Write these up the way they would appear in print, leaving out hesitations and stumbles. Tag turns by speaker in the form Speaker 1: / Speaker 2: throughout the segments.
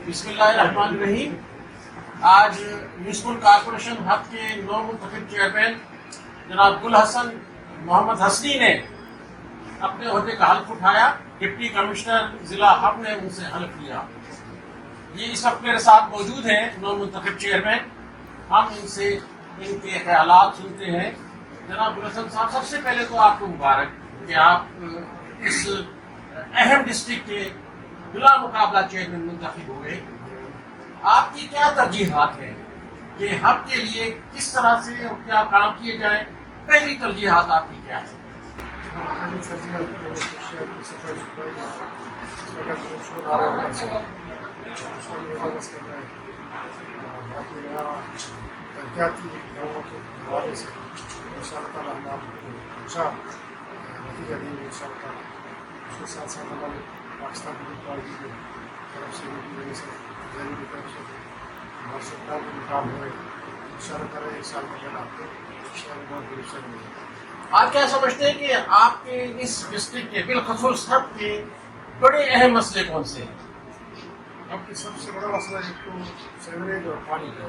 Speaker 1: بسم اللہ الرحمن الرحیم. آج میونسپل کارپوریشن حق کے نو منتخب چیئرمین جناب گل حسن محمد حسنی نے اپنے عہدے کا حلف اٹھایا. ڈپٹی کمشنر ضلع حق نے ان سے حلف لیا. یہ اس وقت میرے ساتھ موجود ہیں نو منتخب چیئرمین. ہم ان سے ان کے خیالات سنتے ہیں. جناب گل حسن صاحب، سب سے پہلے تو آپ کو مبارک کہ آپ اس اہم ڈسٹرکٹ کے بلا مقابلہ چیئرمین منتخب ہوئے. آپ کی کیا ترجیحات ہیں کہ حق کے لیے کس طرح سے اور کیا کام کیے جائیں؟ پہلی ترجیحات آپ کی کیا ہیں؟
Speaker 2: پاکستان پارٹی کی طرف سے میرے سے دہلی کی طرف سے ہمارے سرکار کے مقام ہوئے اشارہ کریں. ایک سال میں جانا آپ کو بہت دور سے ملے.
Speaker 1: آپ کیا سمجھتے ہیں کہ آپ کے اس ڈسٹرکٹ کے بالخصوص حق کے بڑے اہم مسئلے کون سے ہیں؟
Speaker 2: اب کی سب سے بڑا مسئلہ ایک تو سیوریج اور پانی کا.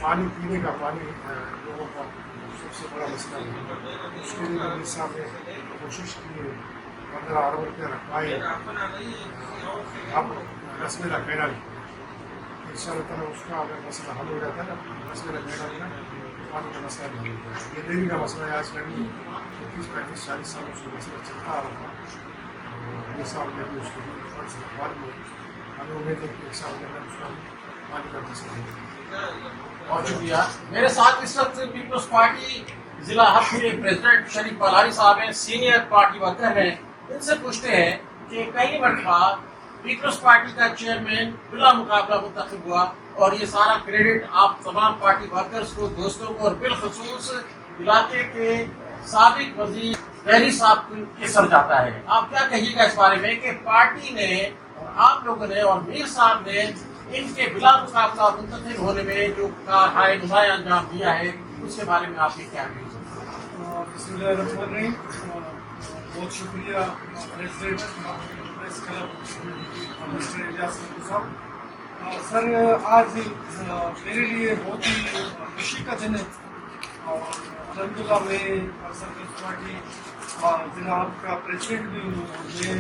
Speaker 2: پانی پینے کا پانی لوگوں کا سب سے بڑا مسئلہ ہے. اس کے لیے میر صاحب نے کوشش کی ہے 15 ارب روپیہ رکھوائے. اب رسم کا کہنا ان شاء اللہ تعالیٰ اس کا اگر مسئلہ حل ہو جاتا ہے نا، رسم کا کہنا پانی کا مسئلہ نہیں ہوتا ہے. یہ دہلی کا مسئلہ ہے. آج کل 30 35 40 سالوں سے مسئلہ چلتا آ رہا تھا. یہ سال میں بھی اس کو بعد میں ہمیں امید ہے کہ ایک سال کے اندر اس کا پانی کا مسئلہ ہے.
Speaker 1: بہت شکریہ. میرے ساتھ اس وقت پیپلز پارٹی ضلع حق کے پریزیڈنٹ شریف پالاری صاحب ہیں، سینئر پارٹی ورکر ہیں. ان سے پوچھتے ہیں کہ کئی مرتبہ پیپلز پارٹی کا چیئرمین بلا مقابلہ منتخب ہوا اور یہ سارا کریڈٹ آپ تمام پارٹی ورکرز کو، دوستوں کو اور بالخصوص علاقے کے سابق وزیر دہلی صاحب کے سر جاتا ہے. آپ کیا کہیے گا اس بارے میں کہ پارٹی نے اور آپ لوگوں نے اور میر صاحب نے ان کے بلا مقابلہ منتخب ہونے میں جو کارہائے نمایاں انجام دیا ہے، اس کے بارے میں آپ کی کیا کہیں؟
Speaker 2: بسم اللہ الرحمن الرحیم. بہت شکریہ president press club mister Ilyas صاحب. سر، آج میرے لیے بہت ہی خوشی کا دن ہے. الحمدللہ میں پیپلز پارٹی ضلع کا پریزیڈنٹ بھی ہوں، میں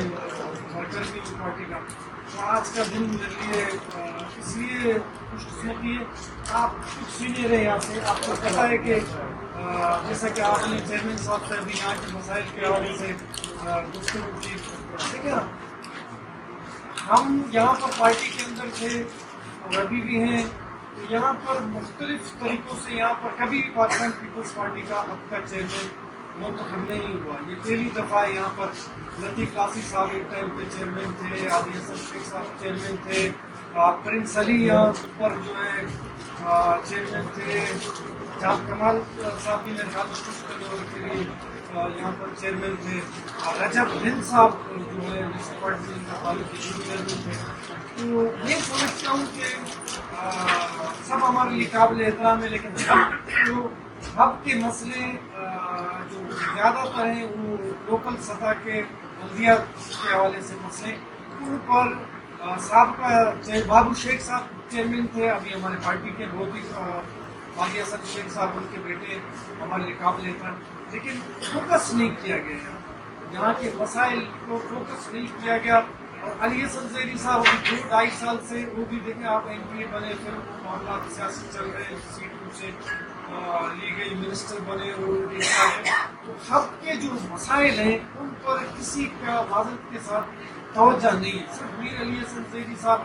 Speaker 2: ورکر بھی ہوں پارٹی کا. تو آج کا دن میرے لیے اس لیے خوش قسمتی ہے. آپ کچھ سینئر ہیں یہاں سے، آپ کو پتا ہے کہ جیسا کہ آپ نے چیئرمین صاحب سے بھی یہاں کے مسائل کے حوالے سے گفتگو کی. ٹھیک ہے نا، ہم یہاں پر پارٹی کے اندر تھے اور ابھی بھی ہیں. تو یہاں پر مختلف طریقوں سے یہاں پر کبھی بھی پاکستان پیپلز پارٹی کا اب کا چیئرمین منتخب نہیں ہوا. یہ پہلی دفعہ ہے. یہاں پر لطیف قاسی صاحب ایک ٹائم پہ چیئرمین تھے، عادی حسن شیخ صاحب چیئرمین تھے، پرنس علی یہاں پر جو ہے چیئرمین تھے، جان کمال صاحب بھی میرے خیال کے لیے یہاں پر چیئرمین تھے، رجب ہند صاحب جو ہے پارٹی کا تعلق چیئرمین تھے. تو یہ سمجھتا ہوں کہ سب ہمارے لیے قابل احترام ہے. لیکن جو اب کے مسئلے جو زیادہ تر ہیں وہ لوکل سطح کے بلدیات کے حوالے سے مسئلے، ان پر سابقہ بابو شیخ صاحب چیئرمین تھے، ابھی ہمارے پارٹی کے بہت ہی عادی حسن شیخ صاحب ان کے بیٹے ہمارے لیے قابل احترام. لیکن فوکس نہیں کیا گیا یہاں کے مسائل کو، فوکس نہیں کیا گیا. اور علی حسن زیری صاحب ابھی 2-2.5 سال سے وہ بھی دیکھیں آپ ایم پی اے بنے، پھر معاملات سیاسی چل رہے ہیں، سیٹوں سے لی گئی، منسٹر بنے. تو حق کے جو مسائل ہیں ان پر کسی کا واضح کے ساتھ توجہ نہیں ہے. صرف میر علی حسن زیری صاحب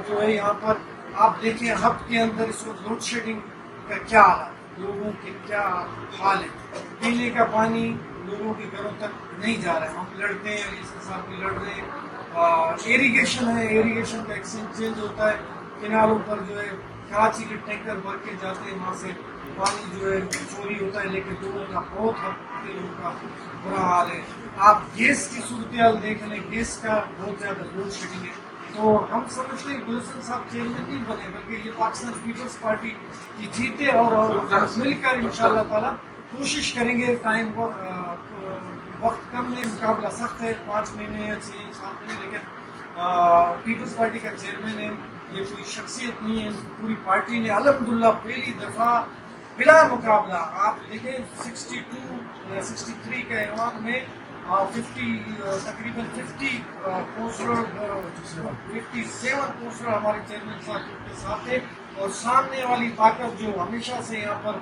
Speaker 2: جو ہے یہاں پر آپ دیکھیں حق کے اندر اس وقت لوڈ شیڈنگ کا کیا حال ہے، لوگوں کے کیا حال ہے. پینے کا پانی لوگوں کے گھروں تک نہیں جا رہا ہے. ہم لڑتے ہیں، علی حسن صاحب بھی لڑ رہے ہیں. ایریگیشن ہے، ایریگیشن کا ایکسچینج ہوتا ہے کناروں پر، جو ہے کراچی کے ٹینکر بھر کے جاتے ہیں، وہاں سے پانی جو ہے چوری ہوتا ہے. لیکن لوگوں کا بہت حد کے لوگوں کا برا حال ہے. آپ گیس کی صورتحال دیکھ لیں، گیس کا بہت زیادہ لوڈ شیڈنگ ہے. تو ہم سمجھتے ہیں گل حسن صاحب چیئرمین نہیں بنے، بلکہ یہ پاکستان پیپلز پارٹی کی جیتے اور مل کر انشاءاللہ تعالیٰ کوشش کریں گے. ٹائم وقت کم ہے، مقابلہ سخت ہے، 5 مہینے یا 6-7 مہینے، لیکن پیپلز پارٹی کا چیئرمین ہے، یہ کوئی شخصیت نہیں ہے، پوری پارٹی نے الحمدللہ پہلی دفعہ بلا مقابلہ آپ دیکھیں 62 یا 63 کے ایوان میں تقریباً 50 کونسلر 57 کونسلر ہمارے چیئرمین صاحب کے ساتھ تھے، اور سامنے والی طاقت جو ہمیشہ سے یہاں پر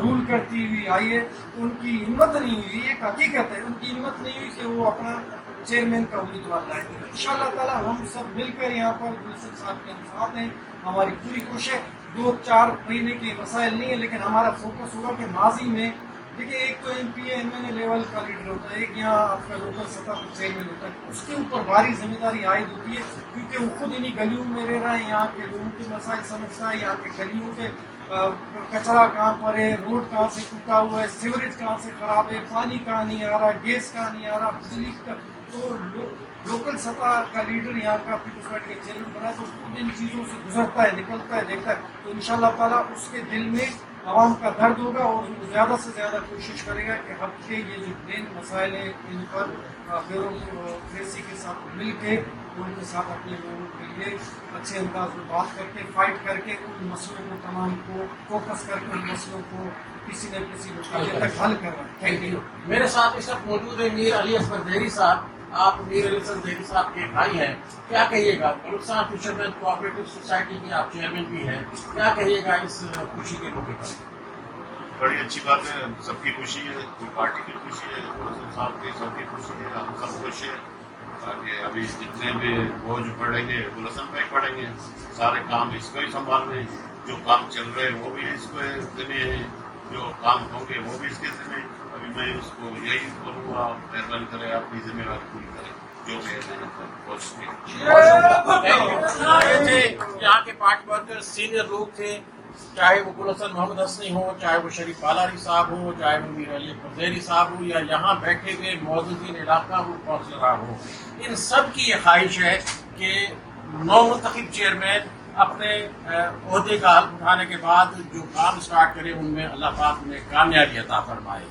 Speaker 2: رول کرتی ہوئی آئی ہے ان کی ہمت نہیں ہوئی، یہ ایک حقیقت ہے، ان کی ہمت نہیں ہوئی کہ وہ اپنا چیئرمین کا امیدوار لائیں گے۔ انشاءاللہ تعالیٰ ہم سب مل کر یہاں پر گلشن صاحب کے ساتھ ہیں، ہماری پوری کوشش 2-4 مہینے کے مسائل نہیں ہیں، لیکن ہمارا فوکس ہوگا کہ ماضی میں دیکھیے ایک تو M P A M N A level کا لیڈر ہوتا ہے، ایک یہاں آپ کا لوکل سطح پر چیئرمین ہوتا ہے، اس کے اوپر بھاری ذمہ داری عائد ہوتی ہے کیونکہ وہ خود انہیں گلیوں میں رہ رہا ہے، یہاں کے لوگوں کے مسائل سمجھتا ہے، یہاں کے گلیوں کے کچرا کہاں پر ہے، روڈ کہاں سے ٹوٹا ہوا ہے، سیوریج کہاں سے خراب ہے، پانی کہاں نہیں آ رہا، گیس کہاں نہیں آ رہا، بجلی کا، تو لوکل سطح کا لیڈر یہاں کا پیپلز پارٹی کا چیئرمین بنا تو خود ان چیزوں سے گزرتا ہے، نکلتا ہے، دیکھتا ہے، تو انشاءاللہ تعالیٰ اس کے دل میں عوام کا درد ہوگا اور وہ زیادہ سے زیادہ کوشش کرے گا کہ ہم کے یہ جو مین مسائل ہیں ان پر بیوروکریسی کے ساتھ مل کے ان کے ساتھ اپنے لوگوں کے لیے اچھے انداز میں بات کر کے فائٹ کر کے ان مسئلوں کو تمام کو فوکس کر کے ان مسئلوں کو کسی نہ کسی نتیجے تک حل کرنا۔
Speaker 1: Thank you. میرے ساتھ اس وقت موجود ہے میر علی اصغر زہری صاحب، آپ میر علی اصغر زہری صاحب کے بھائی ہیں، کیا کہیے گا؟ بلوچستان فشرمین کوآپریٹو سوسائٹی کے آپ چیئرمین بھی ہیں، کیا کہیے گا اس خوشی کے موقع پر؟
Speaker 3: بڑی اچھی بات ہے، سب کی خوشی ہے، پارٹی کی خوشی ہے، گلشن صاحب کی سب کی خوشی ہے، ہم سب خوش ہیں تاکہ ابھی جتنے بھی بوجھ پڑیں گے گلشن پہ پڑیں گے، سارے کام اس کو ہی سنبھالنے، جو کام چل رہے ہیں وہ بھی اس کو ذمہ ہیں، جو کام ہوں گے وہ بھی اس کے ذمہ ہیں۔ ابھی میں اس کو یہی کروں گا، مہربانی کرے اپنی ذمہ داری پوری کریں جو بھی ہے۔
Speaker 1: یہاں کے پارٹی ورکر سینئر لوگ تھے، چاہے وہ گلحسن محمد حسنی ہو، چاہے وہ شریف بالاری صاحب ہو، چاہے وہ میر علی اصغر زہری صاحب ہو، یا یہاں بیٹھے ہوئے معززین علاقہ وہ کونسلر ہو، ان سب کی یہ خواہش ہے کہ نو منتخب چیئرمین اپنے عہدے کا حلف اٹھانے کے بعد جو کام سٹارٹ کرے ان میں اللہ پاک انہیں کامیابی عطا فرمائے۔